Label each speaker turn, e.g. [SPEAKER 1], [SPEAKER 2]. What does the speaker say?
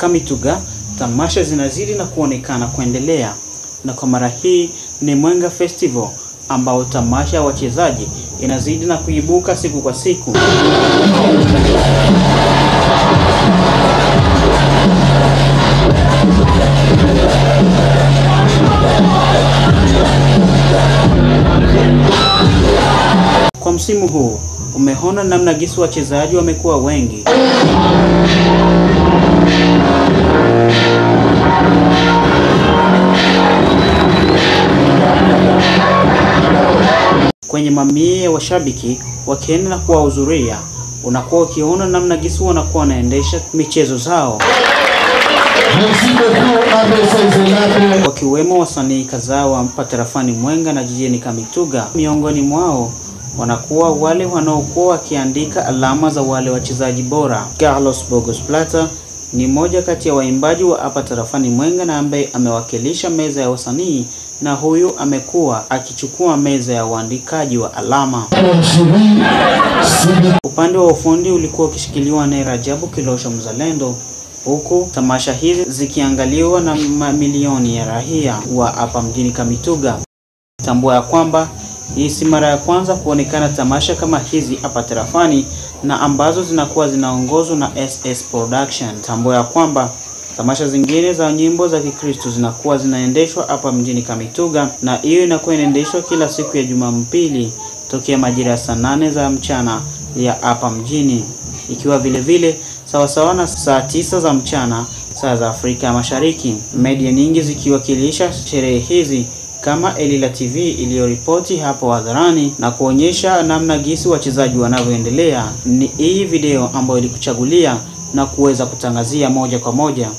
[SPEAKER 1] Kamituga, tamasha zinazidi na kuonekana kuendelea, na kwa mara hii ni Mwenga Festival ambao tamasha ya wachezaji inazidi na kuibuka siku kwa siku. Kwa msimu huu umeona namna gisi wachezaji wamekuwa wengi. Kwenye mamia ya washabiki wakienda na kuwahudhuria, unakuwa ukiona namna gisi wanakuwa wanaendesha michezo zao. Wakiwemo wasanii kadhaa wa hapa tarafani Mwenga na jijini Kamituga. Miongoni mwao wanakuwa wale wanaokuwa wakiandika alama za wale wachezaji bora. Carlos Bogos Plata ni mmoja kati ya waimbaji wa hapa tarafani Mwenga na ambaye amewakilisha meza ya wasanii, na huyu amekuwa akichukua meza ya uandikaji wa alama. Upande wa ufundi ulikuwa ukishikiliwa na Rajabu Kilosho Mzalendo, huku tamasha hizi zikiangaliwa na mamilioni ya raia wa hapa mjini Kamituga. Tambua ya kwamba hii si mara ya kwanza kuonekana tamasha kama hizi hapa tarafani, na ambazo zinakuwa zinaongozwa na SS Production. Tambua ya kwamba tamasha zingine za nyimbo za Kikristo zinakuwa zinaendeshwa hapa mjini Kamituga, na hiyo inakuwa inaendeshwa kila siku ya Jumapili tokea majira ya saa 8 za mchana ya hapa mjini, ikiwa vile vile sawa na saa 9 za mchana saa za Afrika Mashariki. Media nyingi zikiwakilisha sherehe hizi kama Elila TV iliyoripoti hapo hadharani na kuonyesha namna gisi wachezaji wanavyoendelea. Ni hii video ambayo ilikuchagulia na kuweza kutangazia moja kwa moja.